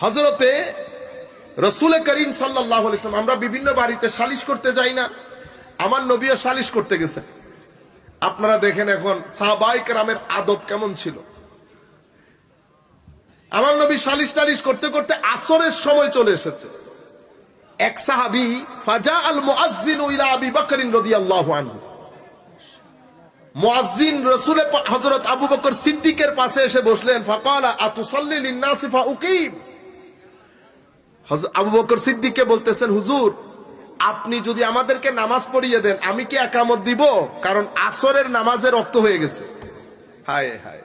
হযরতে রাসূল করিম সাল্লাল্লাহু আলাইহি ওয়াসাল্লাম, আমরা বিভিন্ন বাড়িতে সালিশ করতে যাই না, আমার নবীও সালিশ করতে গেছেন। আপনারা দেখেন এখন সাহাবায়ে কেরামের আদব কেমন ছিল। আমার নবী সালিশ টালিশ করতে করতে আসরের সময় চলে এসেছে। এক সাহাবী ফাজা আল মুআজ্জিনু ইলা আবি বকর রাদিয়াল্লাহু আনহু, মুয়াজ্জিন রাসূলের হযরত আবু বকর সিদ্দিকের পাশে এসে বসলেন। ফাকালা আতুসাল্লি লিন-নাসি ফাউকিম। আবু বকর সিদ্দিককে বলতেছেন, হুজুর আপনি যদি আমাদেরকে নামাজ পড়িয়ে দেন আমি কি একামত দিব, কারণ আসরের নামাজের রক্ত হয়ে গেছে। হায় হায়।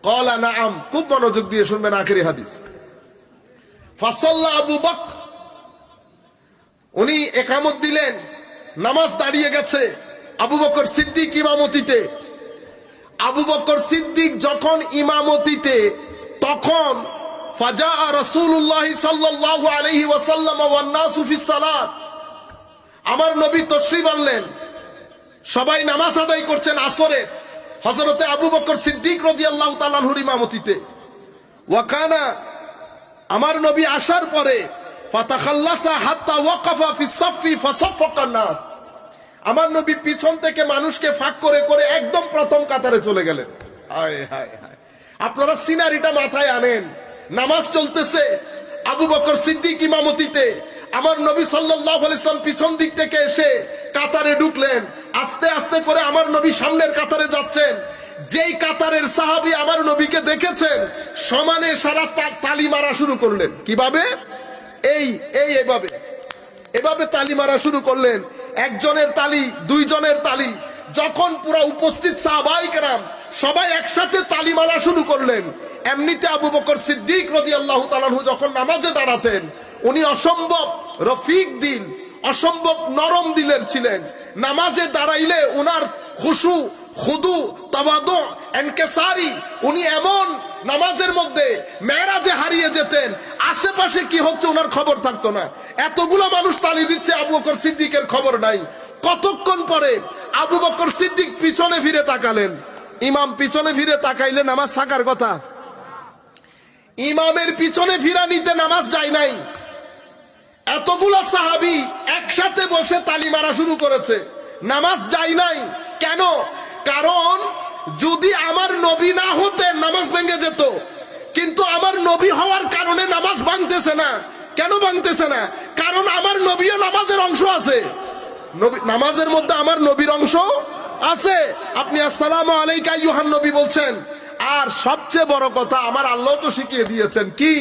ক্বালা নাআম, খুব মনোযোগ দিয়ে শুনবেন আখেরি হাদিস। ফাসাল্লা আবু বকর, উনি একামত দিলেন, নামাজ দাঁড়িয়ে গেছে আবু বকর সিদ্দিক ইমামতিতে। আবু বকর সিদ্দিক যখন ইমামতিতে, তখন ফাজা রাসূলুল্লাহ সাল্লাল্লাহু আলাইহি ওয়াসাল্লাম ওয়ান নাসু ফিস সালাত, আমার নবী তাশরীফ আনলেন, সবাই নামাজ আদায় করছেন আসরে, হযরতে আবু বকর সিদ্দিক রাদিয়াল্লাহু তাআলা আনহুর ইমামতিতে। ওয়া কানা, আমার নবী আসার পরে ফাতাখাল্লাসা হাত্তা ওয়াকাফা ফিস সাফফি ফাসাফফাকান নাস, আমার নবী পিছন থেকে মানুষকে ফাঁক করে করে একদম প্রথম কাতারে চলে গেলেন। হায় হায় হায়। আপনারা সিনারিটা মাথায় আনেন, নামাজ চলতেছে, আবু বকর সিদ্দিক ইমামতিতে, আমার নবী সাল্লাল্লাহু আলাইহি ওয়াসাল্লাম পিছন দিক থেকে এসে কাতারে ঢুকলেন, আস্তে আস্তে করে আমার নবী সামনের কাতারে যাচ্ছেন। যেই কাতারের সাহাবী আমার নবীকে দেখেছেন সমানে সারা তালি মারা শুরু করলেন। কিভাবে? এভাবে এভাবে তালি মারা শুরু করলেন। একজনের তালি, দুইজনের তালি, যখন পুরো উপস্থিত সাহাবায়ে কেরাম সবাই একসাথে তালি মারা শুরু করলেন। এমনিতে আবু বকর সিদ্দিক রাদিয়াল্লাহু তাআলা আনহু যখন নামাজে দাঁড়াতেন উনি অসম্ভব রফিক দিল, অসম্ভব নরম দিলের ছিলেন। নামাজে দাঁড়াইলে উনার খুশু, খুদু, তাওয়াদু, ইনকিসারি, উনি এমন নামাজের মধ্যে মেরাজে হারিয়ে যেতেন, আশেপাশে কি হচ্ছে ওনার খবর থাকতো না। এতগুলো মানুষ তালি দিচ্ছে, আবু বকর সিদ্দিকের খবর নাই। কতক্ষণ পরে আবু বকর সিদ্দিক পিছনে ফিরে তাকালেন। ইমাম পিছনে ফিরে তাকাইলে নামাজ থাকার কথা, ইমামের পিছনে ফিরা নিতে নামাজ যায় নাই। এতগুলো সাহাবী একসাথে বসে তালি মারা শুরু করেছে, নামাজ যায় নাই। কেন? কারণ যদি আমার নবী না হতেন নামাজ ভেঙে যেত, কিন্তু আমার নবী হওয়ার কারণে নামাজ ভাঙতেছে না। কেন ভাঙতেছে না? কারণ আমার নবীও নামাজের অংশ আছে, নামাজের মধ্যে আমার নবীর অংশ আছে। আপনি আসসালামু আলাইকা আইয়ুহান নবী বলছেন। আর সবচেয়ে বড় কথা, আমার আল্লাহ তো শিখিয়ে দিয়েছেন কি?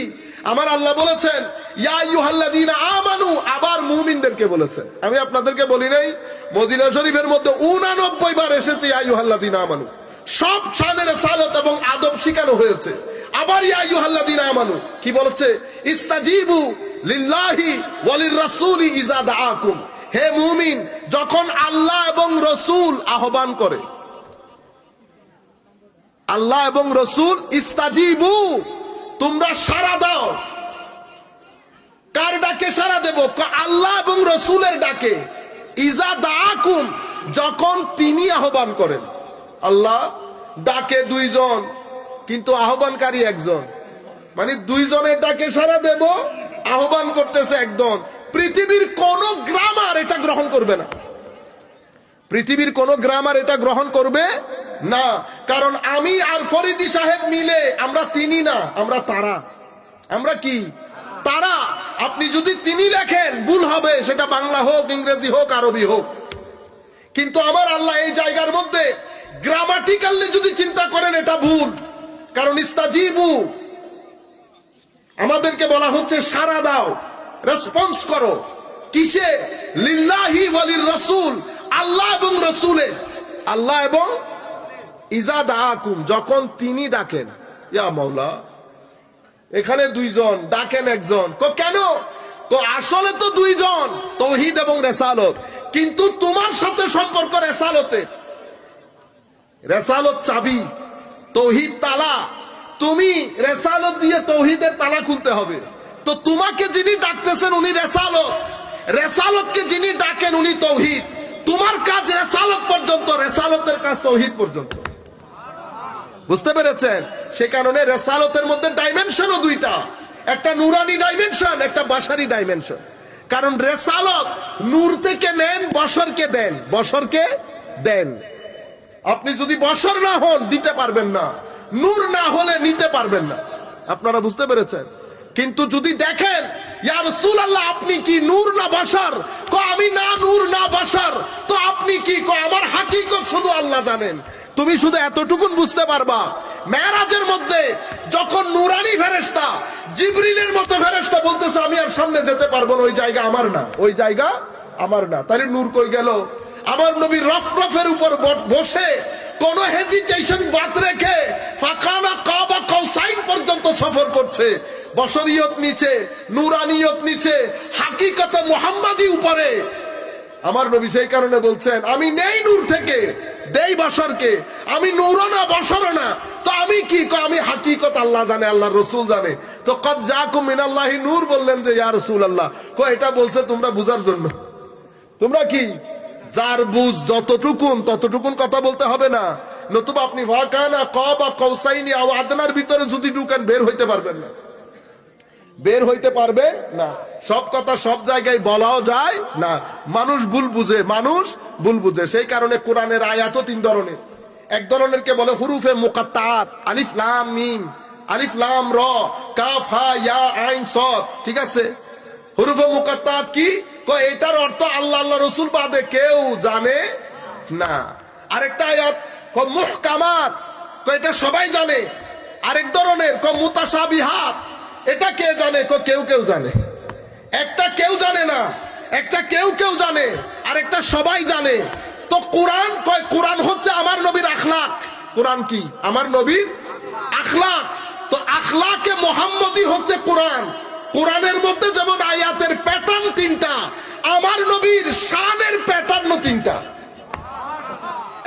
আমার আল্লাহ বলেছেন ইয়া আইয়ুহাল্লাযীনা আমানু, আবার মুমিনদেরকে বলেছেন। আমি আপনাদেরকে বলি নাই মদিনা শরীফের মধ্যে 89 বার এসেছে ইয়া আইয়ুহাল্লাযীনা আমানু, সব শানে রিসালাত এবং আদব শিখানো হয়েছে। আবার ইয়া আইয়ুহাল্লাযীনা আমানু কি বলেছে? ইস্তাজিবু লিল্লাহি ওয়া লির-রাসূলি ইযা দাআকুম, হে মুমিন যখন আল্লাহ এবং রাসূল আহ্বান করে, আল্লাহ এবং রাসূল, ইস্তাজিবু তোমরা সাড়া দাও। কার ডাকে সাড়া দেব? আল্লাহ এবং রাসূলের ডাকে। ইজা দাআকুম, যখন তিনি আহ্বান করেন। আল্লাহ ডাকে দুইজন কিন্তু আহ্বানকারী একজন, মানে দুইজনের ডাকে সাড়া দেব, আহ্বান করতেছে একজন। পৃথিবীর কোন গ্রামার এটা গ্রহণ করবে না, পৃথিবীর কোন গ্রামার এটা গ্রহণ করবে না। কারণ আমি আর ফরিদি সাহেব মিলে আমরা তিনি না, আমরা তারা। আমরা কি? তারা। আপনি যদি তিনি লেখেন ভুল হবে, সেটা বাংলা হোক, ইংরেজি হোক, আরবি হোক। কিন্তু আমার আল্লাহ এই জায়গার মধ্যে গ্রামাটিক্যালি যদি চিন্তা করেন এটা ভুল। কারণ ইস্তাজিবু আমাদেরকে বলা হচ্ছে সাড়া দাও, রেসপন্স করো। কিসে? লিল্লাহি ওয়া লির-রাসূল, আল্লাহ এবং রাসূলের। আল্লাহ এবং ইজা দাআকুম, যখন তিনি ডাকেন। ইয়া মাওলা, এখানে দুইজন ডাকেন একজন, কেন? আসলে তো দুইজন, তাওহীদ এবং রিসালাত। কিন্তু তোমার সাথে সম্পর্ক রিসালাতের। রিসালাত চাবি, তাওহীদ তালা। তুমি রিসালাত দিয়ে তাওহীদের তালা খুলতে হবে। তো তোমাকে যিনি ডাকতেছেন উনি রিসালাত, রিসালাতকে যিনি ডাকেন উনি তাওহীদ। তোমার কাজ রিসালাত পর্যন্ত, রিসালাতের কাজ তাওহীদ পর্যন্ত। বুঝতে পেরেছেন? সে কারণে রিসালাতের মধ্যে ডাইমেনশনও দুইটা। একটা নুরানি ডাইমেনশন, একটা বাশারি ডাইমেনশন। কারণ রেসালত নূর থেকে নেন, বশরকে দেন, বশরকে দেন। আপনি যদি বশর না হন দিতে পারবেন না, নূর না হলে নিতে পারবেন না। আপনারা বুঝতে পেরেছেন? কিন্তু যদি দেখেন ইয়া রাসূলুল্লাহ আপনি কি নূর না বশর, আমি না নূর না বশর, তো আপনি কি? আমার হাকিকত শুধু আল্লাহ জানেন। তুমি শুধু এতটুকুন বুঝতে পারবা, মেরাজের মধ্যে যখন নুরানি ফেরেশতা জিবরিলের মতো ফেরেশতা বলতেছে আমি আর সামনে যেতে পারবো না, ওই জায়গা আমার না, ওই জায়গা আমার না, তাহলে নূর কই গেল? আমার নবী রফরফের উপর বসে কোন হেজিটেশন বাদ রেখে ফাকানা কাবা কাউসাইন পর্যন্ত সফর করছে। বশরিয়ত নিচে, নুরানিয়ত নিচে, হাকিকতে মুহাম্মাদি উপরে। আমার নবী সেই কারণে বলছেন আমি নেই নূর থেকে, দেই বশরকে। আমি নূরও না বশরও না, তো আমি কি? আমি হাকিকত আল্লাহ জানে, আল্লাহর রাসূল জানে। তো কদ জাকুম মিনাল্লাহি নূর বললেন যে ইয়া রাসূলুল্লাহ, এটা বলছে তোমরা বুঝার জন্য। তোমরা কি যার বুঝ যতটুকুন ততটুকুন কথা বলতে হবে না, নতুবা আপনি ওয়াকানা কাবা কাউসাইনি আও আদনার ভিতরে যদি ঢুকেন বের হইতে পারবেন না, বের হইতে পারবে না। সব কথা সব জায়গায় বলাও যায় না, মানুষ ভুল বুঝে, মানুষ ভুল বুঝে। সেই কারণে কোরআনের আয়াতও তিন ধরনের। এক ধরনের কে বলে হুরুফে মুকাত্তাআত, আলিফ লাম মিম, আলিফ লাম র, কাফ হা ইয়া আইন সদ, ঠিক আছে? হুরুফে মুকাত্তাআত কি? এটার অর্থ আল্লাহ আল্লাহ রাসূল বাদে কেউ জানে না। আরেকটা আয়াত মুহকামাত, এটা সবাই জানে। আরেক ধরনের মুতাশাবিহাত, এটা কে জানে? কেউ কেউ জানে। একটা কেউ জানে না, একটা কেউ কেউ জানে, আরেকটা সবাই জানে। তো কোরআন কোরআন হচ্ছে আমার নবীর আখলাক। কোরআন কি? আমার নবীর আখলাক। তো আখলাকে মুহাম্মদী হচ্ছে কোরআন। কোরআনের মধ্যে যেমন আয়াতের প্যাটার্ন তিনটা, আমার নবীর শানের প্যাটার্ন তিনটা।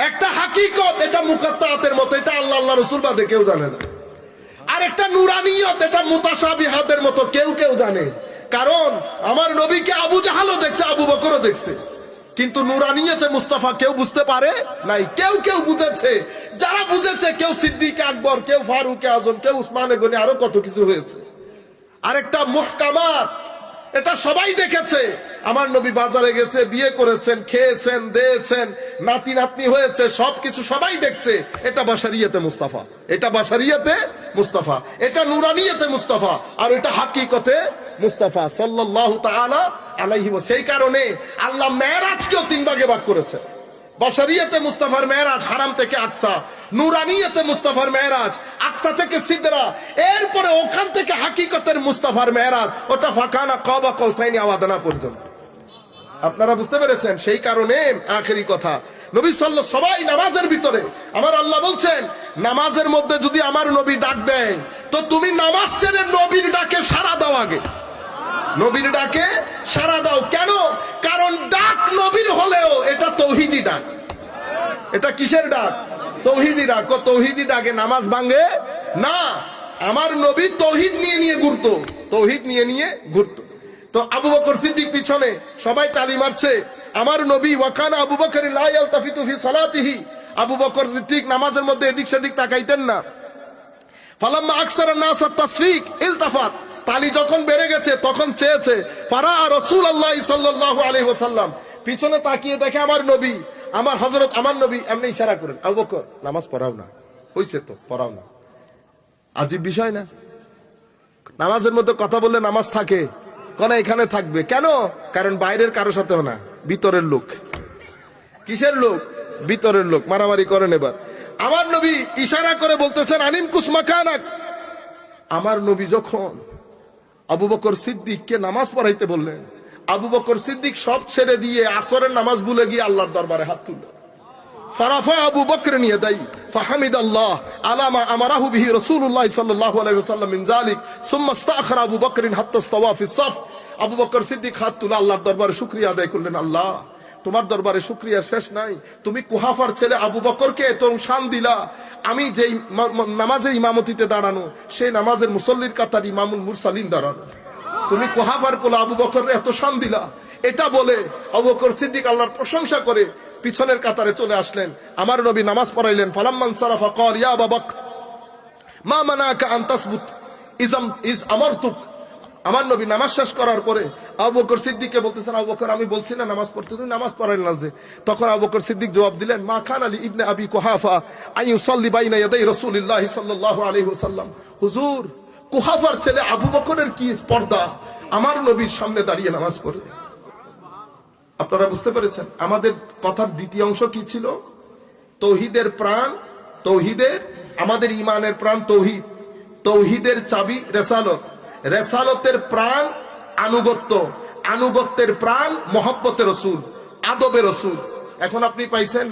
একটা হাকিকত, এটা মুকাত্তাআতের মতো, এটা আল্লাহ আল্লাহ রাসূল বাদে কেউ জানে না। আর একটা নুরানিয়ত, এটা মুতাশাবিহাতের মতো, কেউ কেউ জানে। কারণ আমার নবীকে আবু জাহালও দেখছে, আবু বকরও দেখছে, কিন্তু নুরানিয়তে মুস্তাফা কেউ বুঝতে পারে নাই। কেউ কেউ বুঝেছে, যারা বুঝেছে কেউ সিদ্দিক আকবর, কেউ ফারুক আজম, কেউ উসমানে গনি, আরো কত কিছু হয়েছে। আরেকটা মুহকামাত, এটা সবাই দেখেছে। আমার নবী বাজারে গেছে, বিয়ে করেছেন, খেয়েছেন, দিয়েছেন, নাতি নাতনি হয়েছে, সবকিছু সবাই দেখছে। এটা বাশারিয়াতে মুস্তাফা, এটা বাশারিয়াতে মুস্তাফা, এটা নুরানিয়াতে মুস্তাফা, আর এটা হাকিকতে মুস্তাফা সাল্লাল্লাহু তাআলা আলাইহি ওয়াসাল্লাম। সেই কারণে আল্লাহ মেরাজকেও তিন ভাগে ভাগ করেছে। বশরিয়তে মুস্তাফার মেরাজ হারাম থেকে আকসা, নুরানিয়তে মুস্তাফার মেরাজ আকসা থেকে সিদরা, এরপরে ওখান থেকে হাকিকতের মুস্তাফার মেরাজ, ওটা ফাকানা কাবা কাউসাইনি আও আদনা পর্যন্ত। আপনারা বুঝতে পেরেছেন? সেই কারণে আখেরি কথা, নবী সাল্লাল্লাহু সবাই নামাজের ভিতরে, আমার আল্লাহ বলছেন নামাজের মধ্যে যদি আমার নবী ডাক দেয়, তো তুমি নামাজ ছেড়ে নবীর ডাকে সাড়া দাও। আগে নবীর ডাকে সাড়া দাও। কেন? কারণ ডাক নবীর হলেও এটা তৌহিদি ডাক। এটা কিসের ডাক? তৌহিদি ডাক। তৌহিদি ডাকে নামাজ ভাঙে না। আমার নবী তৌহিদ নিয়ে নিয়ে ঘুরতো, তৌহিদ নিয়ে নিয়ে ঘুরতো। তো আবু বকর সিদ্দিক পিছনে সবাই তালি মারছে। আমার নবী ওয়াকানা আবু বকর লা ইয়ালতাফিতু ফি সালাতিহি, আবু বকর সিদ্দিক নামাজের মধ্যে এদিক সেদিক তাকাইতেন না। ফালাম্মা আকসারা নাস তাসফিক ইলতাফাত, তালি যখন বেড়ে গেছে তখন চেয়েছে। ফারা রাসূলুল্লাহ সাল্লাল্লাহু আলাইহি ওয়াসাল্লাম, পিছনে তাকিয়ে দেখে আমার নবী, আমার হযরত আমার নবী এমনি ইশারা করেন, আবু বকর নামাজ পড়াও না, হইছে তো পড়াও না। আজীব বিষয় না? নামাজের মধ্যে কথা বললে নামাজ থাকে কোন? এখানে থাকবে কেন? কারণ বাইরের কারো সাথেও না, ভিতরের লোক। কিসের লোক? ভিতরের লোক। মারামারি করেন। এবার আমার নবী ইশারা করে বলতেছেন আনিম কুসমাকানাক। আমার নবী যখন আবু বকর সিদ্দিককে নামাজ পড়াইতে বললেন, আবু বকর সিদ্দিক সব ছেড়ে দিয়ে আসরের নামাজ ভুলে গিয়ে আল্লাহর দরবারে হাত তুললেন। ফারাফা আবু বকর নিয়ে দেই ফাহামিদাল্লাহ আলামা আমারাহু বিহি রাসূলুল্লাহ সাল্লাল্লাহু আলাইহি ওয়াসাল্লাম মিন যালিক সুম্মা ইস্তাখরা আবু বকর হাত্তা ইস্তাওয়া ফি সাফ। আবু বকর সিদ্দিক হাত তুলে আল্লাহর দরবারে শুকরিয়া আদায় করলেন। আল্লাহ, তোমার দরবারে শুকরিয়ার শেষ নাই। তুমি কুহাফার ছেলে আবু বকরকে এত শান দিলা। আমি যেই নামাজের ইমামতিতে দাঁড়ানো, সেই নামাজের মুসল্লির কাতার ইমামুল মুরসালিন দাঁড়ানো, তুমি কুহাফার কোলা আবু বকর এত শান দিলা। এটা বলে আবু বকর সিদ্দিক আল্লাহর প্রশংসা করে পিছনের কাতারে চলে আসলেন। আমার নবী নামাজ পড়াইলেন। ফালাম্মান সারাফা ক্বাল ইয়া আবু বকর মা মানাকা আন তাসবুত ইজ আমারতুক আমার নবী নামাজ শেষ করার পরে আবু বকর সিদ্দিককে বলতেছেন, আবু বকর আমি বলছি না নামাজ পড়তে, তুমি নামাজ পড়াইল না যে? তখন আবু বকর সিদ্দিক জবাব দিলেন, মা খান আলী ইবনে আবি কুহাফা আন ইউসাল্লি বাইনা ইয়াদাই রাসূলিল্লাহ সাল্লাল্লাহু আলাইহি ওয়াসাল্লাম। হুজুর, কুহাফার ছেলে আবু বকরের কি স্পর্ধা, আমার নবীর সামনে দাঁড়িয়ে নামাজ পড়ে। আপনারা বুঝতে পেরেছেন আমাদের কথার দ্বিতীয় অংশ কি ছিল? তৌহিদের প্রাণ, তৌহিদের, আমাদের ঈমানের প্রাণ তৌহিদ, তৌহিদের চাবি রেসালত, রেসালতের প্রাণ আনুগত্য, আনুগত্যের প্রাণ মহব্বতের রসুল, আদবের রসুল। এখন আপনি পাইছেন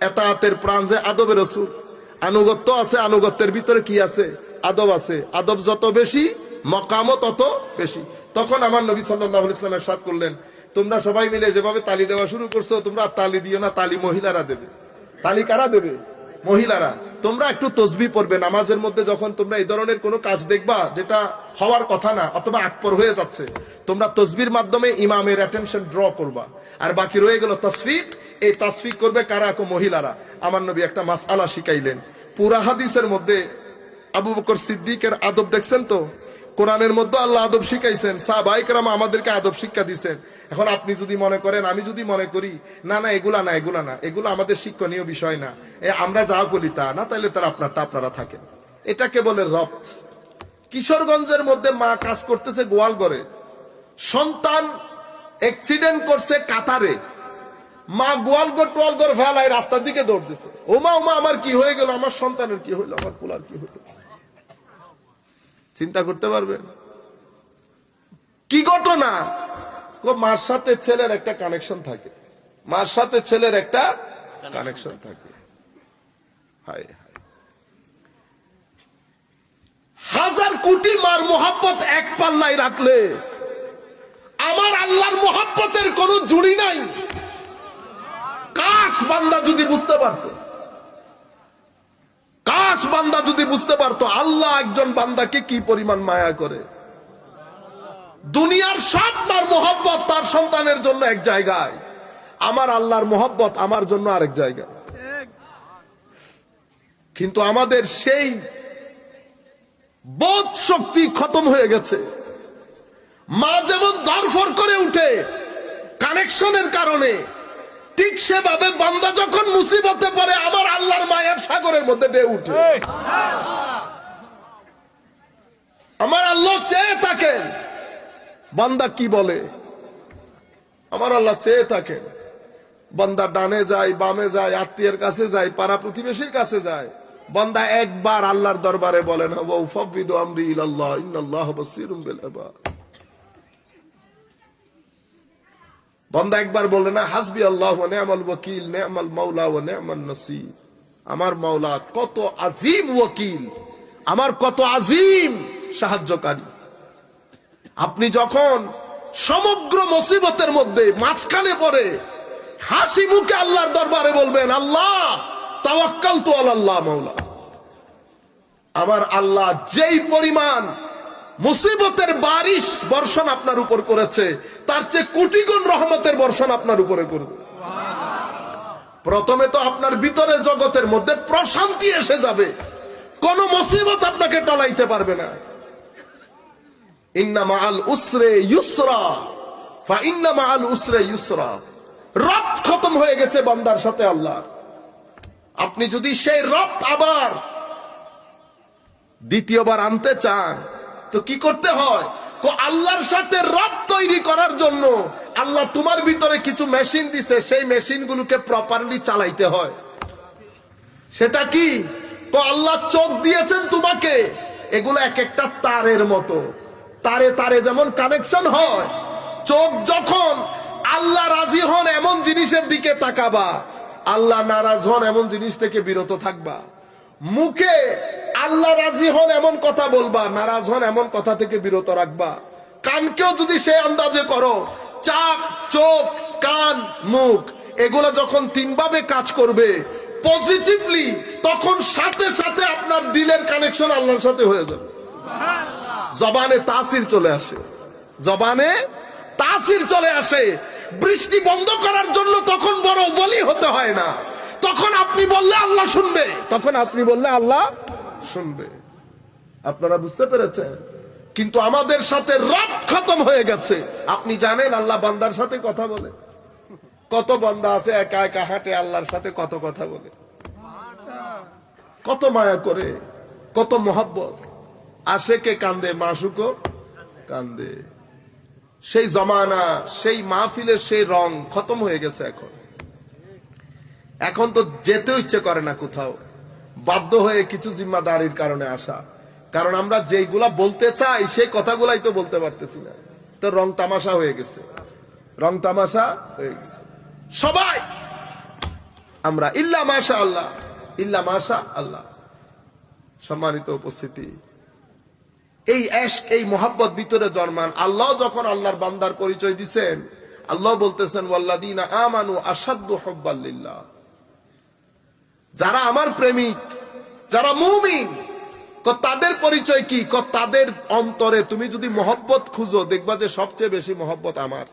এতাআতের প্রাণ যে আদবের রসুল, আনুগত্য আছে, আনুগত্যের ভিতরে কি আছে? আদব আছে। আদব যত বেশি মকামও তত বেশি। তখন আমার নবী সাল্লাল্লাহু আলাইহি ওয়াসাল্লাম ইরশাদ করলেন, তোমরা সবাই মিলে যেভাবে তালি দেওয়া শুরু করছো, তোমরা তালি দিও না, তালি মহিলারা দেবে। তালি কারা দেবে? মহিলারা। তোমরা একটু তসবিহ পড়বে নামাজের মধ্যে, যখন তোমরা এই ধরনের কোনো কাজ দেখবা যেটা হওয়ার কথা না অথবা আকবর হয়ে যাচ্ছে, তোমরা তসবির মাধ্যমে ইমামের অ্যাটেনশন ড্র করবা। আর বাকি রয়ে গেল তাসফিক, এই তাসফিক করবে কারা? মহিলারা। আমার নবী একটা মাসআলা শিখাইলেন। পুরা হাদিসের মধ্যে আবু বকর সিদ্দিকের আদব দেখছেন তো? কোরআনের মধ্যে আল্লাহ আদব শিখাইছেন, সাহাবায়ে কেরাম আমাদেরকে আদব শিক্ষা দিচ্ছেন। এখন আপনি যদি মনে করেন, আমি যদি মনে করি না না এগুলা না, এগুলা না, এগুলো আমাদের শিক্ষণীয় বিষয় না, আমরা যা বলি তা না, তাহলে তারা আপনারটা আপনারা থাকেন। এটাকে বলে রপ্ত। কিশোরগঞ্জের মধ্যে মা কাজ করতেছে গোয়ালঘরে, সন্তান অ্যাক্সিডেন্ট করছে কাতারে, মা গোয়ালঘর টোয়ালঘর ফেলায় রাস্তার দিকে দৌড় দিছে, ওমা ওমা আমার কি হয়ে গেল, আমার সন্তানের কি হইলো, আমার পোলার কি হইলো। চিন্তা করতে পারবেন কি ঘটনা? মার সাথে ছেলের একটা কানেকশন থাকে, মার সাথে ছেলের একটা কানেকশন থাকে। হায় হায়, হাজার কোটি মার মোহাব্বত এক পাল্লায় রাখলে আমার আল্লাহর মোহাব্বতের কোন জুড়ি নাই। কাশ বান্দা যদি বুঝতে পারতো, কাশ বান্দা যদি বুঝতে পারতো আল্লাহ একজন বান্দাকে কি পরিমাণ মায়া করে। দুনিয়ার সব মার মোহাব্বত তার সন্তানের জন্য এক জায়গায়, আমার আল্লাহর মোহাব্বত আমার জন্য আরেক জায়গায়। কিন্তু আমাদের সেই বোধ শক্তি খতম হয়ে গেছে। মা যেমন ধরফর করে উঠে কানেকশনের কারণে, ঠিক সেভাবে বান্দা যখন মুসিবতে পড়ে আমার আল্লাহর মায়ার সাগরের মধ্যে ঢেউ উঠে। আমার আল্লাহ চেয়ে থাকেন বান্দা কি বলে, আমার আল্লাহ চেয়ে থাকেন বান্দা ডানে যায়, বামে যায়, আত্মীয়ের কাছে যায়, পাড়া প্রতিবেশীর কাছে যায়, বান্দা একবার আল্লাহর দরবারে বলেন ওয়া উফাউযিদু আমরি ইলাল্লাহ ইন্নাল্লাহা বাসীরুম বিল ইবাদ। বান্দা একবার বলে না হাসবি আল্লাহ ওয়া নি'মাল ওয়াকিল নি'মাল মাওলা ওয়া নি'মান নাসির। আমার মাওলা কত আজিম ওয়াকিল, আমার কত আজিম সাহায্যকারী। আপনি যখন সমগ্র মুসিবতের মধ্যে মাঝখানে পড়ে হাসি মুখে আল্লাহর দরবারে বলবেন আল্লাহ তাওয়াক্কালতু আলাল্লাহ মাওলা, আমার আল্লাহ যেই পরিমাণ মুসিবতের বারিশ বর্ষণ আপনার উপর করেছে তার চেয়ে কোটি গুণ রহমতের বর্ষণ আপনার উপরে করবে। প্রথমে তো আপনার ভিতরের জগতের মধ্যে প্রশান্তি এসে যাবে, কোন মুসিবত আপনাকে টলাইতে পারবে না। ইন্না মাআল উসরে ইউসরা ফা ইন্না মাআল উসরে ইউসরা। রব খতম হয়ে গেছে বান্দার সাথে আল্লাহ। আপনি যদি সেই রব আবার দ্বিতীয়বার আনতে চান তো কি করতে হয়? আল্লাহর সাথে রব তৈরি করার জন্য আল্লাহ তোমার ভিতরে কিছু মেশিন দিছে, সেই মেশিনগুলোকে প্রপারলি চালাইতে হয়। সেটা কি? আল্লাহ চোখ দিয়েছেন তোমাকে, এগুলো এক একটা তারের মতো, তারে তারে যেমন কানেকশন হয়। চোখ যখন আল্লাহ রাজি হন এমন জিনিসের দিকে তাকাবা, আল্লাহ নারাজ হন এমন জিনিস থেকে বিরত থাকবা। মুখে আল্লাহ রাজি হন এমন কথা বলবা, নারাজ হন এমন কথা থেকে বিরত রাখবা। কানকেও যদি সে আন্দাজে করো, চাক চোখ কান মুখ এগুলো যখন তিনভাবে কাজ করবে পজিটিভলি, তখন সাথে সাথে আপনার দিলের কানেকশন আল্লাহর সাথে হয়ে যাবে। জবানে তাসির চলে আসে, জবানে তাসির চলে আসে। বৃষ্টি বন্ধ করার জন্য তখন বড় ওলি হতে হয় না, তখন আপনি বললে আল্লাহ শুনবে, তখন আপনি বললে আল্লাহ শুনবে। আপনারা বুঝতে পেরেছেন? কিন্তু আমাদের সাথে রব খতম হয়ে গেছে। আপনি জানেন আল্লাহ বান্দার সাথে কথা বলে? কত বান্দা আছে একা একা হাঁটে, আল্লাহর সাথে কত কথা বলে, কত মায়া করে, কত মোহাব্বত। আশেকে কান্দে, মাসুকও কান্দে। সেই জমানা, সেই মাহফিলের সেই রং খতম হয়ে গেছে। এখন তো যেতে ইচ্ছে করে না কোথাও, বাধ্য হয়ে কিছু জিম্মাদারির কারণে আসা। কারণ আমরা যেইগুলা বলতে চাই সেই কথাগুলাই তো বলতে পারতেছি না। তো রং তামাশা হয়ে গেছে, রং তামাশা হয়ে গেছে সবাই। আমরা ইল্লা মাশা আল্লাহ, ইল্লা মাশা আল্লাহ। সম্মানিত উপস্থিতি, এই ইশক, এই মোহাব্বত ভিতরে জন্মান। আল্লাহ যখন আল্লাহর বান্দার পরিচয় দিবেন, আল্লাহ বলতেছেন ওয়াল্লাযীনা আমানু আশাদ্দু হুব্বাল লিল্লাহ। যারা আমার প্রেমিক, যারা মুমিন, তাদের পরিচয় কি? তাদের অন্তরে তুমি যদি মোহব্বত খুঁজো, দেখবা যে সবচেয়ে বেশি মোহব্বত আমার,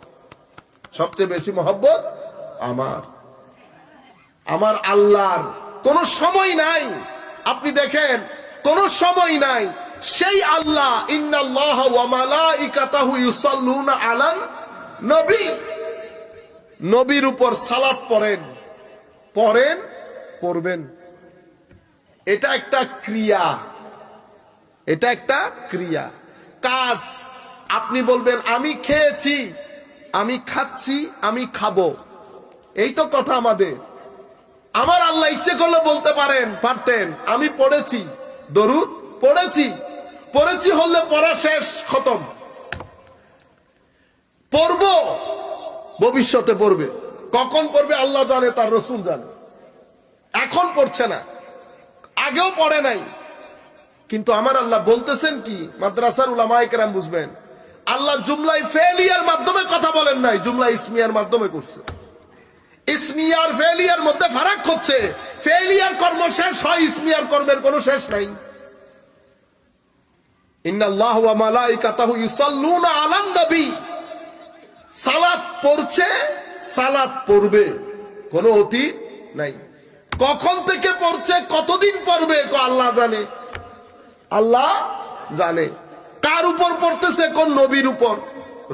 সবচেয়ে বেশি মোহব্বত আমার। আমার আল্লাহর কোন সময় নাই। আপনি দেখেন, কোন সময় নাই। সেই আল্লাহ ইন্নাল্লাহা ওয়া মালাইকাতাহু ইউসাল্লুনা আলান নবী, নবীর উপর সালাত পড়েন, পড়েন, পড়বেন। এটা একটা ক্রিয়া, এটা একটা ক্রিয়া, কাজ। আপনি বলবেন আমি খেয়েছি, আমি খাচ্ছি, আমি খাবো, এই তো কথা আমাদের। আমার আল্লাহ ইচ্ছে করলে বলতে পারতেন আমি পড়েছি, দরুদ পড়েছি, পড়েছি হলে পড়া শেষ, খতম। পড়বো, ভবিষ্যতে পড়বে, কখন পড়বে আল্লাহ জানে, তার রাসূল জানে। এখন পড়ছে না, আগেও পড়ে নাই। কিন্তু আমার আল্লাহ বলতেছেন কি? মাদ্রাসার উলামায়ে কেরাম বুঝবেন, আল্লাহ জুমলাই ফেলিয়ার মাধ্যমে কথা বলেন নাই, জুমলা ইসমিয়ার মাধ্যমে করছে। ইসমিয়ার ফেলিয়ার মধ্যে ফারাক হচ্ছে। ফেলিয়ার কর্ম শেষ হয়, ইসমিয়ার কর্মের কোনো শেষ নাই। ইন্নাল্লাহু ওয়া মালাইকাতাহু ইউসাল্লুনা আলান নবী। সালাত পড়ছে, সালাত পড়বে, কোনো অতীত নাই। কখন থেকে পড়ছে, কতদিন পড়বে, আল্লাহ জানে, আল্লাহ জানে। কার উপর পড়তেছে? কোন নবীর উপর,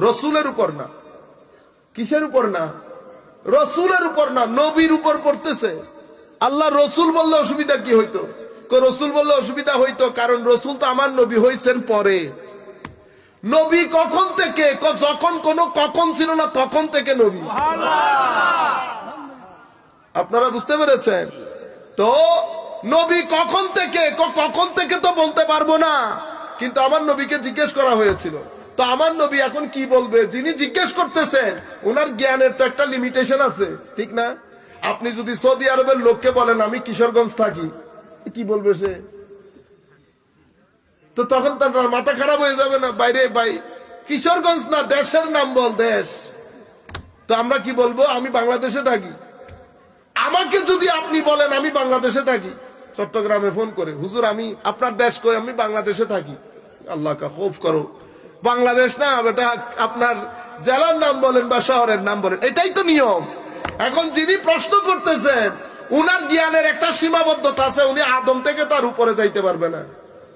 রসুলের উপর না। কিসের উপর না? রসুলের উপর না, নবীর উপর পড়তেছে। আল্লাহ রসুল বললে অসুবিধা কি হইতো? রসুল বললে অসুবিধা হইতো, কারণ রসুল তো আমার নবী হয়েছেন পরে। নবী কখন থেকে? যখন কোনো কখন ছিল না, তখন থেকে নবী। আপনারা বুঝতে পেরেছেন তো? নবী কখন থেকে? কখন থেকে তো বলতে পারবো না, কিন্তু আমার নবীকে জিজ্ঞেস করা হয়েছিল। তো আমার নবী এখন কি বলবে? যিনি জিজ্ঞেস করতেছেন ওনার জ্ঞানের তো একটা লিমিটেশন আছে, ঠিক না? আপনি যদি সৌদি আরবের লোককে বলেন আমি কিশোরগঞ্জ থাকি, কি বলবে সে? তো তখন তার মাথা খারাপ হয়ে যাবে না? বাইরে ভাই, কিশোরগঞ্জ না, দেশের নাম বল, দেশ। তো আমরা কি বলবো? আমি বাংলাদেশে থাকি। আমাকে যদি আপনি বলেন আমি বাংলাদেশে থাকি, চট্টগ্রামে ফোন করে, হুজুর আমি আপনার দেশ কই? আমি বাংলাদেশে থাকি। আল্লাহ কা খৌফ করো, বাংলাদেশ না বেটা, আপনার জেলার নাম বলেন বা শহরের নাম বলেন, এটাই তো নিয়ম। এখন যিনি প্রশ্ন করতেছেন উনার জ্ঞানের একটা সীমাবদ্ধতা আছে, উনি আদম থেকে তার উপরে যাইতে পারবে না।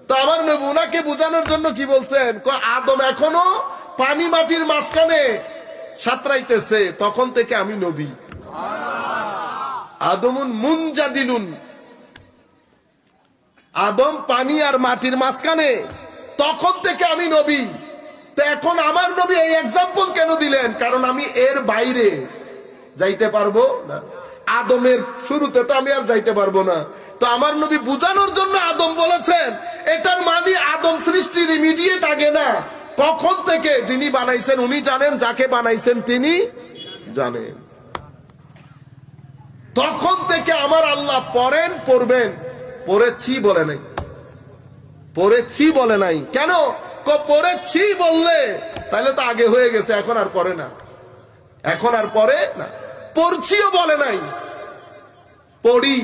তো আমার নবী উনাকে বোঝানোর জন্য কি বলছেন? আদম এখনো পানি মাটির মাঝখানে সাঁতরাইতেছে, তখন থেকে আমি নবী। আদমুন মুনজাদিলুন, আদম পানি আর মাটির মাঝখানে, তখন থেকে আমি নবী। তো এখন আমার নবী এই এক্সাম্পল কেন দিলেন? কারণ আমি এর বাইরে যাইতে পারবো না। আদমের শুরুতে তো আমি আর যাইতে পারবো না। তো আমার নবী বুঝানোর জন্য আদম বলেছেন। এটার মানে আদম সৃষ্টির ইমিডিয়েট আগে না, কখন থেকে যিনি বানাইছেন উনি জানেন, যাকে বানাইছেন তিনি জানেন। তখন থেকে আমার আল্লাহ পড়েন, পড়বেন। পড়েছি বলে নাই, পড়েছি বলে নাই। কেন? পড়েছি বললে তাহলে তো আগে হয়ে গেছে, এখন আর পড়ে না, এখন আর পড়ে না। পড়ছিও বলে নাই, পড়ি।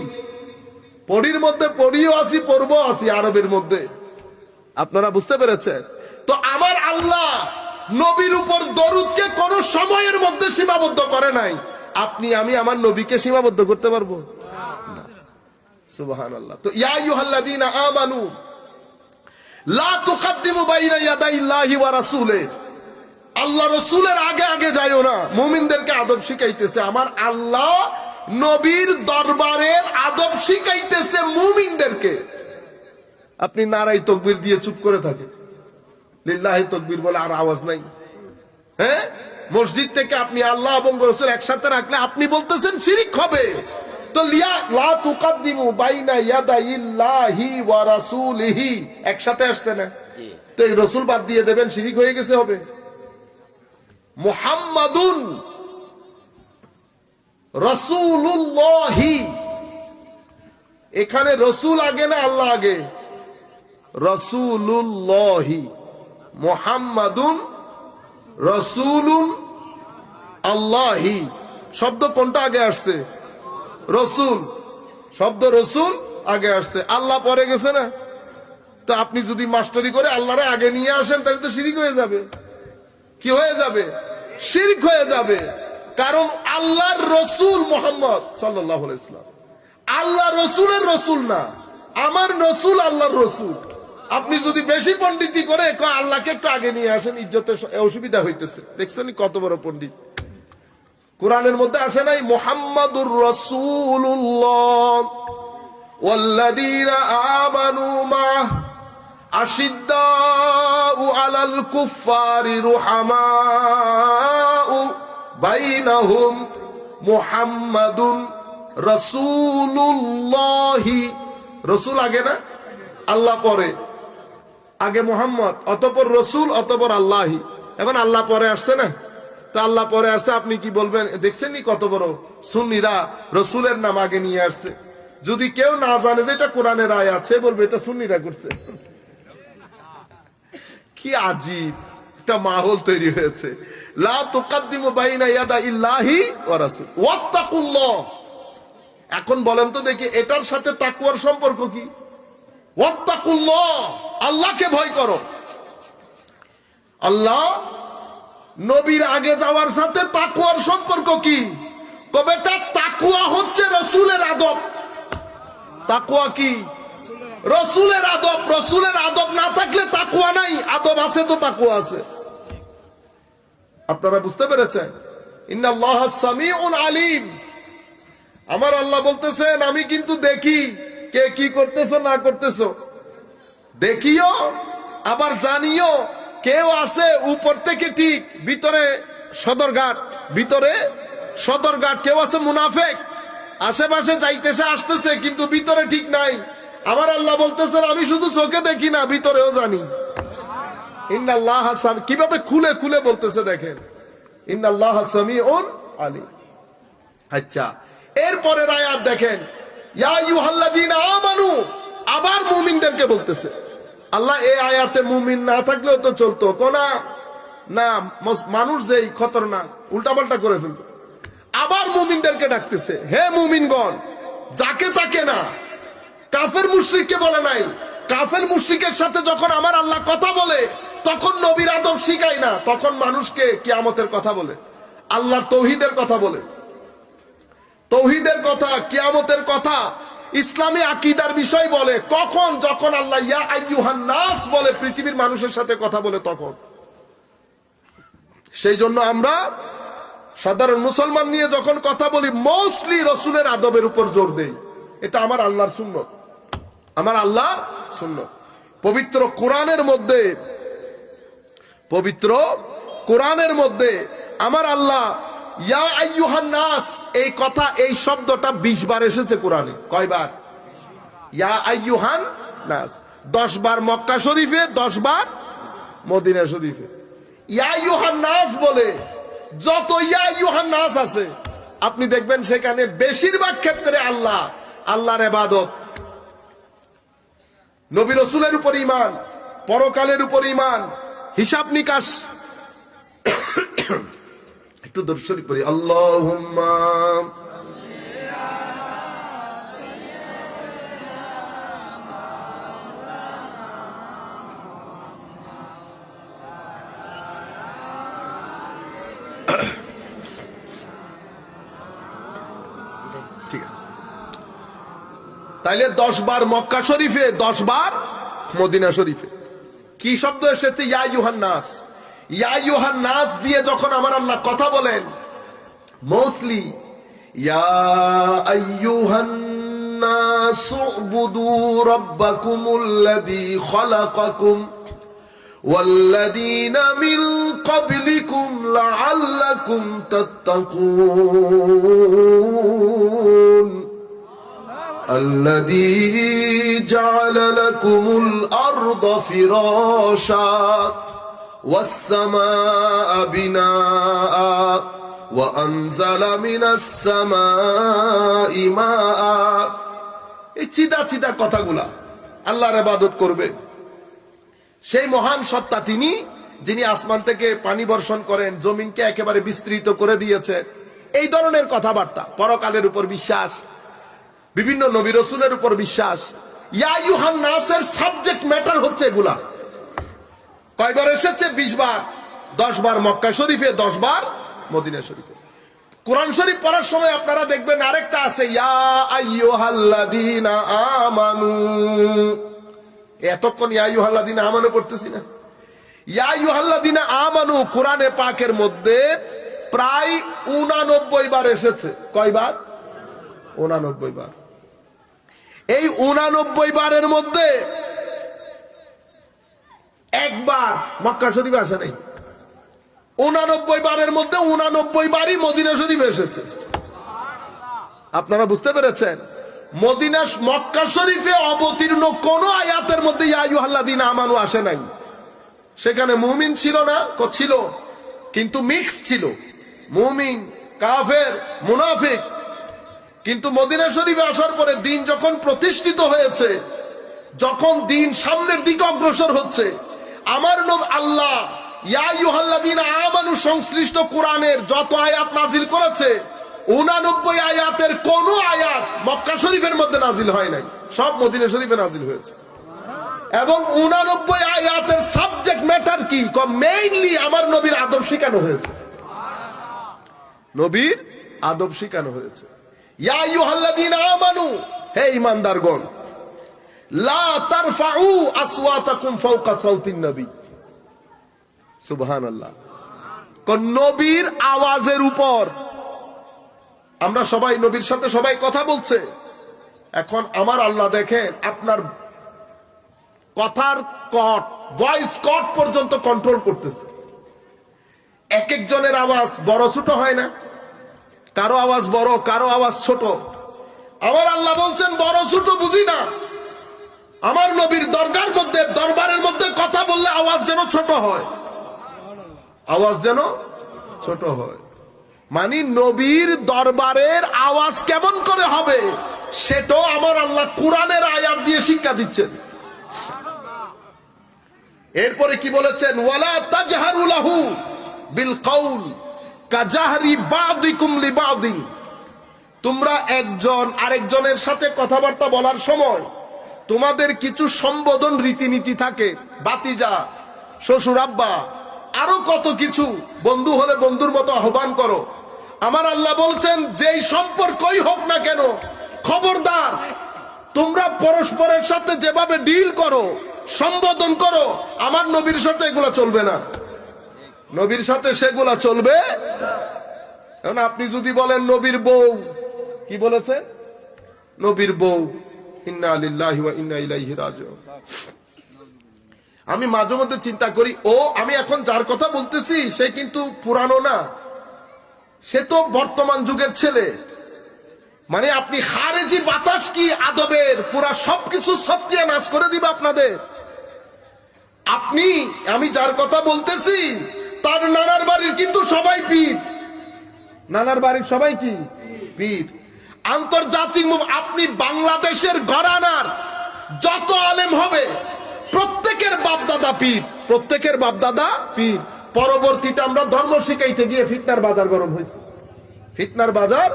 পড়ির মধ্যে পড়িও আসি, পড়বো আসি, আরবের মধ্যে। আপনারা বুঝতে পেরেছেন তো? আমার আল্লাহ নবীর উপর দরুদকে কোন সময়ের মধ্যে সীমাবদ্ধ করে নাই। আপনি আমি আমার নবীকে সীমাবদ্ধ করতে পারবো না। সুবহানাল্লাহ। তো ইয়া আইয়ুহাল্লাযীনা আমানু, লা তুকাদ্দিমু বাইনা ইয়াদাইল্লাহি ওয়া রাসূলিহি, আল্লাহ রসুলের আগে আগে যাইও না। মুমিনদেরকে আদব শিখাইতেছে আমার আল্লাহ, নবীর দরবারের আদব শিখাইতেছে মুমিনদেরকে। আপনি নারাই তাকবীর দিয়ে চুপ করে থাকেন, লিল্লাহি তাকবীর বলে আর আওয়াজ নাই। হ্যাঁ, মসজিদ থেকে আপনি আল্লাহ এবং রাসূল একসাথে রাখলে আপনি বলতেছেন শিরক হবে। তো লা তুকাদ্দিমু বাইনা ইয়াদাইল্লাহি ওয়া রাসূলিহি একসাথে আসছে না, তো এই রাসূল বাদ দিয়ে দেবেন, শিরক হয়ে গেছে হবে। মুহাম্মাদুন রাসূলুল্লাহি, এখানে রসুল আগে না আল্লাহ আগে? রাসূলুল্লাহি, মুহাম্মাদুন রাসূলুন আল্লাহি, শব্দ কোনটা আগে আসছে? রসুল, শব্দ রসুল আগে আসছে, আল্লাহ পরে গেছে না। তো আপনি যদি মাস্টারি করে আল্লাহরে আগে নিয়ে আসেন তাহলে তো শিরক হয়ে যাবে। কি হয়ে যাবে? শিরক হয়ে যাবে। কারণ আল্লাহর রসুল মুহাম্মদ সাল্লাল্লাহু আলাইহি ওয়াসাল্লাম, আল্লাহ রসুলের রসুল না, আমার রসুল আল্লাহর রসুল। আপনি যদি বেশি পণ্ডিতি করে আল্লাহকে একটু আগে নিয়ে আসেন, ইজ্জতের অসুবিধা হইতেছে। দেখছেন কত বড় পণ্ডিত। কোরআনের মধ্যে আসে নাই মুহাম্মাদুর রাসূলুল্লাহ ওয়াল্লাযীনা আমানু মা'আহু আশিদ্দাউ আলাল কুফফারি রুহামাউ বাইনাহুম মুহাম্মাদুন রাসূলুল্লাহি। রসুল আগে না, আল্লাহ পরে। আগে মুহাম্মদ, অতঃপর রসুল, অতঃপর আল্লাহি। এখন আল্লাহ পরে আসছে না, তো আল্লাহ পরে আসছে, আপনি কি বলবেন? দেখছেন নি কত বড় সুন্নিরা রসুলের নাম আগে নিয়ে আসছে। যদি কেউ না জানে যে এটা কোরআনের আয়াত, সে বলবে এটা সুন্নিরা করছে। কি আজীব একটা মাহৌল তৈরি হয়েছে। লা তুকাদ্দিমু বাইনা ইয়াদাইল্লাহি ওয়া রাসূল ওয়াত্তাকুল্লাহ। এখন বলেন তো দেখি এটার সাথে তাকওয়ার সম্পর্ক কি? ওয়াত্তাকুল্লাহ, আল্লাহকে ভয় করো। আল্লাহ নবীর আগে যাওয়ার সাথে তাকওয়ার সম্পর্ক কি? তবে এটা তাকওয়া হচ্ছে রসুলের আদব। তাকওয়া কি? রসুলের আদব। রসুলের আদব না থাকলে তাকওয়া নাই, আদব আছে তো তাকওয়া আছে। আপনারা বুঝতে পেরেছেন? ইন্নাল্লাহা সামিউন আলিম। আমার আল্লাহ বলতেছেন আমি কিন্তু দেখি কে কি করতেছো না করতেছো, দেখিও আবার জানিও। কেউ আছে উপর থেকে ঠিক, ভিতরে সদরঘাট, ভিতরে সদরঘাট। কেউ আছে মুনাফেক, আশেপাশে যাইতেছে আসতেছে কিন্তু ভিতরে ঠিক নাই। আমার আল্লাহ বলতেছেন আমি শুধু চোখে দেখি না, ভিতরেও জানি। ইন্নাল্লাহা সামি, কিভাবে খুলে খুলে বলতেছে দেখেন, ইন্নাল্লাহা সামিউন আলিম। আচ্ছা, এরপরের আয়াত দেখেন, ইয়া আইয়ুহাল্লাযীনা আমানু, আবার মুমিনদেরকে বলতেছে আল্লাহ। এই আয়াতে মুমিন না থাকলেও তো চলতো, কোনা না মানুষ যেই খতরনাক উল্টাপাল্টা করে ফেলতো। আবার মুমিনদেরকে ডাকতেছে, হে মুমিনগণ, যাকে তাকে না। কাফের মুশরিককে বলে নাই। কাফের মুশরিকের সাথে যখন আমার আল্লাহ কথা বলে তখন নবীর আদব শিখায় না, তখন মানুষকে কিয়ামতের কথা বলে, আল্লাহর তৌহিদের কথা বলে, তৌহিদের কথা, কিয়ামতের কথা, ইসলামী আকীদার বিষয় বলে। কখন? যখন আল্লাহ ইয়া আইয়ুহান নাস বলে, পৃথিবীর মানুষের সাথে কথা বলে তখন। সেই জন্য আমরা সাধারণ মুসলমান নিয়ে যখন কথা বলি মোস্টলি রসুলের আদবের উপর জোর দেই। এটা আমার আল্লাহর সুন্নত, আমার আল্লাহর সুন্নত। পবিত্র কোরআনের মধ্যে, পবিত্র কোরআনের মধ্যে আমার আল্লাহ ইয়া আইয়ুহান নাস, এই কথা, এই শব্দটা 20 বার এসেছে কোরআনে। কয়বার? ইয়া আইয়ুহান নাস 10 বার মক্কা শরীফে, 10 বার মদিনা শরীফে। ইয়া আইয়ুহান নাস বলে যত ইয়া আইয়ুহান নাস আছে আপনি দেখবেন সেখানে বেশিরভাগ ক্ষেত্রে আল্লাহ, আল্লাহর ইবাদত, নবী রাসূলের উপর ঈমান, পরকালের উপর ঈমান, হিসাব নিকাশ। একটু দরুদ শরীফ পড়ি, আল্লাহুম্মা ঠিক আছে। তাইলে 10 বার মক্কা শরীফে, 10 বার মদিনা শরীফে। কি শব্দ এসেছে? ইয়া আইয়ুহান নাস। ইয়া আইয়ুহান নাস দিয়ে যখন আমার আল্লাহ কথা বলেন, মোস্টলি ইয়া আইয়ুহান নাস উবুদু রাব্বাকুমুল্লাযী খালাকাকুম والذين من قبلكم لعلكم تتقون الذي جعل لكم الأرض فراشا والسماء بناء وأنزل من السماء ماء। এই চিদা চিদা কথাগুলা আল্লাহর ইবাদত করবে। সেই মহান সত্তা তিনি, যিনি আসমান থেকে পানি বর্ষণ করেন, জমিনকে একেবারে বিস্তৃত করে দিয়েছেন। এই ধরনের কথাবার্তা, পরকালের উপর বিশ্বাস, বিভিন্ন নবী রাসূলের উপর বিশ্বাস। ইয়া আইয়ুহান নাসের সাবজেক্ট ম্যাটার হচ্ছে এগুলা। কয়বার এসেছে? 20 বার। 10 বার মক্কা শরীফে, 10 বার মদিনা শরীফে। কোরআন শরীফ পড়ার সময় আপনারা দেখবেন আরেকটা আছে, ইয়া আইয়ুহাল্লাযীনা আমানু। এতক্ষণ ইয়া আইয়ুহাল্লাযীনা আমানু পড়তেছি না? ইয়া আইয়ুহাল্লাযীনা আমানু কোরআনে পাকের মধ্যে প্রায় 89 বার এসেছে। কয়বার? 89 বার। এই 89 বারের মধ্যে একবার মক্কা শরীফে আসে নাই। 89 বারের মধ্যে 89 বারই মদিনা শরীফে এসেছে। আপনারা বুঝতে পেরেছেন? মদিনা মক্কা শরীফে অবতীর্ণ কোন আয়াতের মধ্যে ইয়া আইয়ুহাল্লাযীনা আমানু আসে নাই। সেখানে মুমিন ছিল না? ছিল, কিন্তু মিক্স ছিল, মুমিন, কাফের, মুনাফিক। কিন্তু মদিনা শরীফে আসার পরে দিন যখন প্রতিষ্ঠিত হয়েছে, যখন দিন সামনের দিকে অগ্রসর হচ্ছে, আমার নবী আল্লাহ ইয়া আইয়ুহাল্লাযীনা আমানু সংশ্লিষ্ট কোরআনের যত আয়াত নাজিল করেছে, 89 আয়াতের কোন আয়াত মক্কা শরীফের মধ্যে নাজিল হয় নাই, সব মদিনা শরীফে নাজিল হয়েছে। এবং 89 আয়াতের সাবজেক্ট ম্যাটার কি? মেইনলি আমার নবীর আদব শেখানো হয়েছে। নবীর আদব শেখানো হয়েছে। ইয়া আইয়ুহাল্লাযীনা আমানু, হে ঈমানদারগণ, লা তারফাউ আসওয়াতাকুম ফাওকা সাউতিন নবী। সুবহানাল্লাহ। কোন নবীর আওয়াজের উপর আমরা সবাই নবীর সাথে সবাই কথা বলছে। এখন আমার আল্লাহ দেখেন আপনার কথার কট, ভয়েস কট পর্যন্ত কন্ট্রোল করতেছে। এক একজনের আওয়াজ বড় ছোট হয় না? কারো আওয়াজ বড়, কারো আওয়াজ ছোট। আমার আল্লাহ বলছেন বড় ছোট বুঝি না, আমার নবীর দরবারের মধ্যে কথা বললে আওয়াজ যেন ছোট হয়, আওয়াজ যেন ছোট হয়। মানে নবীর দরবারের আওয়াজ কেমন করে হবে সেটাও আমার আল্লাহ কোরআনের আয়াত দিয়ে শিক্ষা দিচ্ছেন। এরপরে কি বলেছেন? ওয়ালা তাজহারু লাহু বিল কাউল কাজাহরি বাদিকুম লিবাদিন। তোমরা একজন আরেকজনের সাথে কথাবার্তা বলার সময় তোমাদের কিছু সম্বোধন রীতিনীতি থাকে, বাতিজা, শ্বশুর আব্বা, আরো কত কিছু, বন্ধু হলে বন্ধুর মতো আহ্বান করো। আমার আল্লাহ বলছেন যেই সম্পর্কই হোক না কেন, খবরদার তোমরা পরস্পরের সাথে যেভাবে ডিল করো, সম্বোধন করো, আমার নবীর সাথে এগুলা চলবে না। নবীর সাথে সেগুলা চলবে। এখন আপনি যদি বলেন নবীর বউ, কি বলেছেন? নবীর বউ। ইন্না লিল্লাহি ওয়া ইন্না ইলাইহি রাজিউন। আমি মাঝে মধ্যে চিন্তা করি, আমি এখন যার কথা বলতেছি সে কিন্তু পুরানো না, সে তো বর্তমান যুগের ছেলে। মানে আপনি খারেজি বাতাস কি আদবের পুরা সবকিছু সত্যানাশ করে দিবে আপনাদের। আমি যার কথা বলতেছি তার নানার বাড়ির কিন্তু সবাই পীর, নানার বাড়ির সবাই কি পীর। আন্তর্জাতিক আপনি বাংলাদেশের ঘরানার যত আলেম হবে প্রত্যেকের বাপদাদা পীর, প্রত্যেকের বাপদাদা পীর। পরবর্তীতে আমরা ধর্ম শিখাইতে গিয়ে ফিতনার বাজার গরম হয়েছে, ফিতনার বাজার।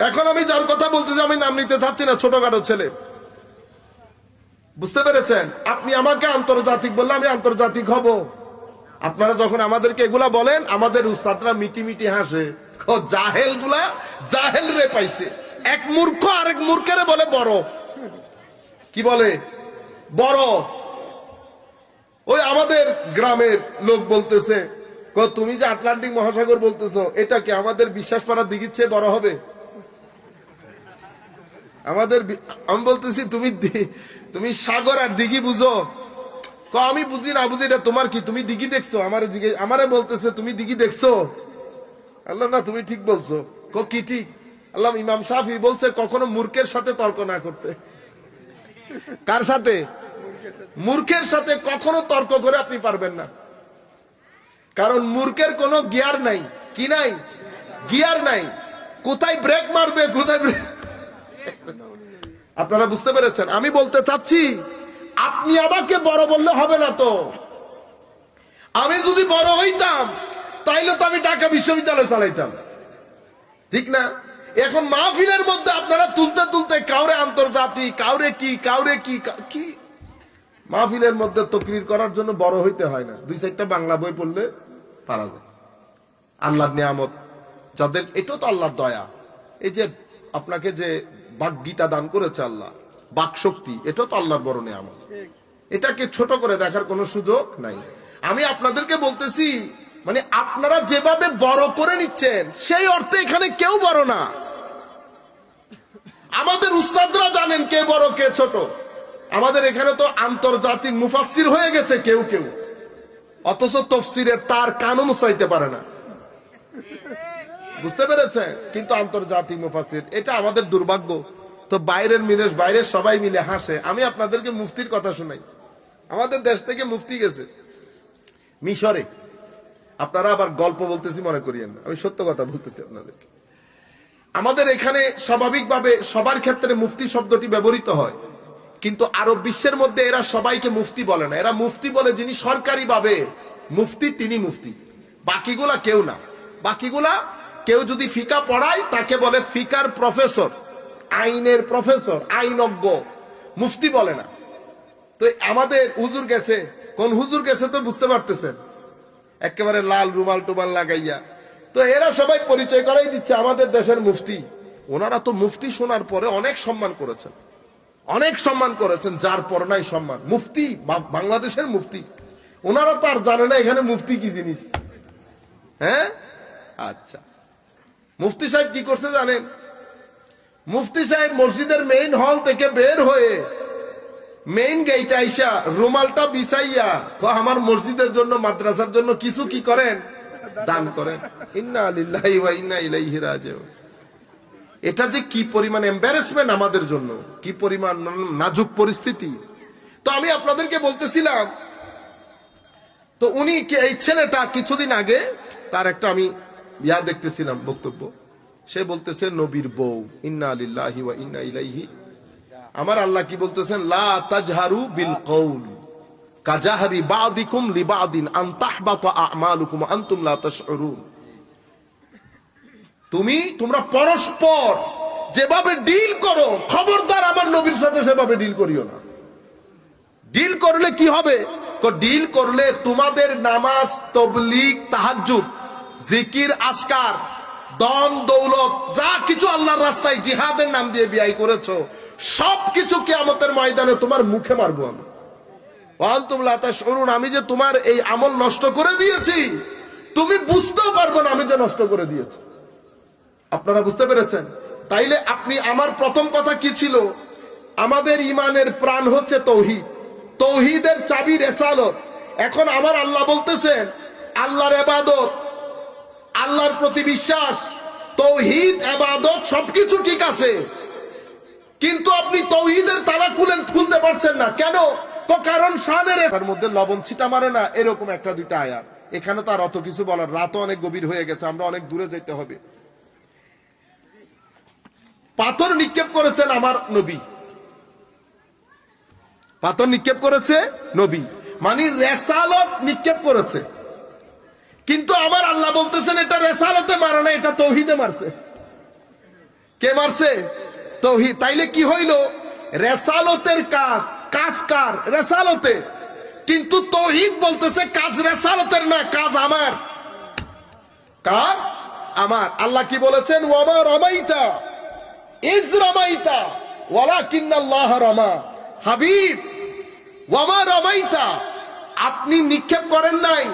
এখন আমি যার কথা বলতেছি আমি নাম নিতে চাচ্ছি না, ছোটখাটো ছেলে, বুঝতে পেরেছেন? আপনি আমাকে আন্তর্জাতিক বললে আমি আন্তর্জাতিক হব। আপনারা যখন আমাদেরকে এগুলা বলেন আমাদের উস্তাদরা মিটি মিটি হাসে, জাহেল গুলা জাহেল রে পাইছে। এক মূর্খ আরেক মূর্খের বলে বড়, কি বলে বড়। ওই আমাদের গ্রামের লোক বলতেছে, তুমি যে আটলান্টিক মহাসাগর বলতেছো, এটা কি আমাদের বিশ্বাস পাড়ার দিঘির চেয়ে বড় হবে? আমি বলতেছি তুমি সাগর আর দিঘি বুঝো? আমি বুঝি না বুঝি, এটা তোমার কি? তুমি দিঘি দেখছো? আমারে বলতেছে তুমি দিঘি দেখছো? আল্লাহ না, তুমি ঠিক বলছো। কি ঠিক? আল্লাহ, ইমাম শাফি বলছে কখনো মূর্খের সাথে তর্ক না করতে। কার সাথে? মূর্খের সাথে কখনো তর্ক করে আপনি পারবেন না, কারণ মূর্খের কোনো গিয়ার নাই। কি নাই? গিয়ার নাই। কোথায় ব্রেক মারবে, কোথায় ব্রেক। আপনারা বুঝতে পেরেছেন? আমি বলতে চাচ্ছি, আপনি আমাকে বড় বললে হবে না তো। আমি যদি বড় হইতাম তাইলে তো আমি ঢাকা বিশ্ববিদ্যালয় চালাইতাম, ঠিক না? এখন মাহফিলের মধ্যে আপনারা তুলতে তুলতে কাউরে আন্তর্জাতিক, কাউরে কি, কাউরে কি কি। মাহফিলের মধ্যে তকরির করার জন্য বড় হইতে হয় না, 2-4টা বাংলা বই পড়লে পারা যায়। আল্লাহর নিয়ামত যাদের, এটাও তো আল্লাহর দয়া। এই যে আপনাকে যে বাক গীতা দান করেছে আল্লাহ, বাক শক্তি, এটাও তো আল্লাহর বড় নিয়ামত। এটাকে ছোট করে দেখার কোনো সুযোগ নাই। আমি আপনাদেরকে বলতেছি, মানে আপনারা যেভাবে বড় করে নিচ্ছেন, সেই অর্থে এখানে কেউ বড় না। আমাদের উস্তাদরা জানেন কে বড় কে ছোট। আমাদের এখানে তো আন্তর্জাতিক মুফাসসির হয়ে গেছে কেউ কেউ, অথচ তফসিরের তার কানও মুছাইতে পারে না। বুঝতে পেরেছে? কিন্তু আন্তর্জাতিক মুফাসসির, এটা আমাদের দুর্ভাগ্য। তো বাইরের সবাই মিলে হাসে। আমি আপনাদেরকে মুফতির কথা শুনাই। আমাদের দেশ থেকে মুফতি গেছে মিশরে। আপনারা আবার গল্প বলতেছি মনে করিয়েন না, আমি সত্য কথা বলতেছি আপনাদেরকে। আমাদের এখানে স্বাভাবিকভাবে সবার ক্ষেত্রে মুফতি শব্দটি ব্যবহৃত হয়, কিন্তু আরব বিশ্বের মধ্যে এরা সবাইকে মুফতি বলে না। এরা মুফতি বলে যিনি সরকারিভাবে মুফতি, তিনি মুফতি। বাকিগুলা কেউ না। বাকিগুলা কেউ যদি ফিকা পড়ায় তাকে বলে ফিকার প্রফেসর, আইনের প্রফেসর, আইনজ্ঞ। মুফতি বলে না। তো আমাদের হুজুর গেছে, কোন হুজুর গেছে তো বুঝতে পারতেছেন, একেবারে লাল রুমাল টুমাল লাগাইয়া। তো এরা সবাই পরিচয় করাই দিচ্ছে আমাদের দেশের মুফতি। ওনারা তো মুফতি শোনার পরে অনেক সম্মান করেছেন, অনেক সম্মান করেছেন, যার পর নাই সম্মান। মুফতি, বাংলাদেশের মুফতি। ওনারা তো আর জানে না এখানে মুফতি কি জিনিস। হ্যাঁ, আচ্ছা। মুফতি সাহেব কি করছে জানেন? মুফতি সাহেব মসজিদের মেইন হল থেকে বের হয়ে মেইন গেটে আইসা রুমালটা বিছাইয়া, আমার মসজিদের জন্য, মাদ্রাসার জন্য কিছু কি করেন? দান করেন। ইন্না লিল্লাহি ওয়া ইন্না ইলাইহি রাজিউন। এটা যে কি পরিমাণ এম্বারেসমেন্ট আমাদের জন্য, কি পরিমাণ নাজুক পরিস্থিতি। তো আমি আপনাদেরকে বলতেছিলাম, তো উনি এই ছেলেটা কিছুদিন আগে তার একটা আমি দেখতেছিলাম বক্তব্য, সে বলতেছে নবীর বউ। ইন্না লিল্লাহি ওয়া ইন্না ইলাইহি। আমার আল্লাহ কি বলতেছেন? লা তাজহারু বিল কওল কাজাহরি বাদিকুম লিবাদিন আন তাহবাতা আমালুকুম আনতুম লা তাশউরুন। তোমরা পরস্পর যেভাবে ডিল করো, খবরদার আমার নবীর সাথে সেভাবে ডিল করিও না। ডিল করলে কি হবে? ডিল করলে তোমাদের নামাজ, তাবলীগ, তাহাজ্জুদ, জিকির, আজকার, দন দৌলত, যা কিছু আল্লাহর রাস্তায় জিহাদের নাম দিয়ে ব্যয় করেছো, সবকিছু কিয়ামতের ময়দানে তোমার মুখে মারবো আমি। ওয়ান্তুম লা তাশউরুন। আমি যে তোমার এই আমল নষ্ট করে দিয়েছি, তুমি বুঝতেও পারবো না আমি যে নষ্ট করে দিয়েছি। আপনারা বুঝতে পেরেছেন? তাইলে আপনি, আমার প্রথম কথা কি ছিল? আমাদের ইমানের প্রাণ হচ্ছে তৌহিদ। তৌহিদের চাবি রিসালাত। এখন আমার আল্লাহ বলতেছেন আল্লাহর ইবাদত, আল্লাহর প্রতি বিশ্বাস, তৌহিদ, ইবাদত সবকিছু ঠিক আছে, কিন্তু আপনি তৌহিদের তালা খুলতে পারছেন না। কেন? তো কারণ শানের মধ্যে লবণ ছিটা মারে না, এরকম একটা দুইটা আয়াত। এখানে তো আর অত কিছু বলার, রাতও অনেক গভীর হয়ে গেছে, আমরা অনেক দূরে যেতে হবে। পাথর নিক্ষেপ করেছেন আমার নবী, পাথর নিক্ষেপ করেছে নবী, মানে রেসালত নিক্ষেপ করেছে। কিন্তু আমার আল্লাহ বলতেছেন এটা রেসালতে মারে না, এটা তৌহিদে মারছে। কে মারছে? তৌহিদ। তাইলে কি হইল? রেসালতের কাজ কার? রেসালতে। কিন্তু তৌহিদ বলতেছে কাজ রেসালতের না, কাজ আমার, কাজ আমার। আল্লাহ কি বলেছেন? ওয়ামা রামাইতা ইজ রামাইতা ওয়ালাকিন্নাল্লাহ রামা। হাবিব, ওয়ামা রামাইতা, আপনি নিক্ষেপ করেন নাই।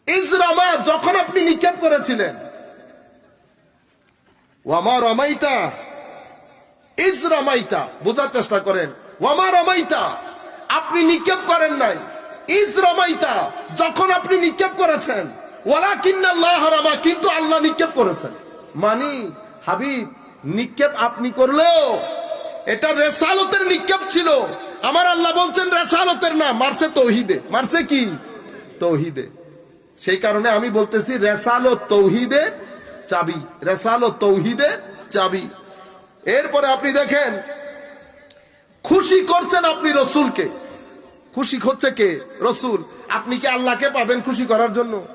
ইজরামা, যখন আপনি নিক্ষেপ করেছিলেন। ওয়ামা রমাইতা, ইজরামাইতা, বোঝার চেষ্টা করেন। ওয়ামা রমাইতা, আপনি নিক্ষেপ করেন নাই। ইজরামাইতা, যখন আপনি নিক্ষেপ করেছেন। ওয়ালাকিন্নাল্লাহ রামা, কিন্তু আল্লাহ নিক্ষেপ করেছেন। মানে হাবিব, নিক্ষেপ আপনি করলেও এটা রেসালতের নিক্ষেপ ছিল। আমার আল্লাহ বলছেন রেসালতের না, মারছে তৌহিদে। মারছে কি? তৌহিদে। সেই কারণে আমি বলতেছি রেসালত তৌহিদের চাবি, রেসালত তৌহিদের চাবি। এরপরে আপনি দেখেন, খুশি করছেন আপনি রসুলকে। খুশি হচ্ছে কে? রসুল। আপনি কি আল্লাহকে পাবেন খুশি করার জন্য?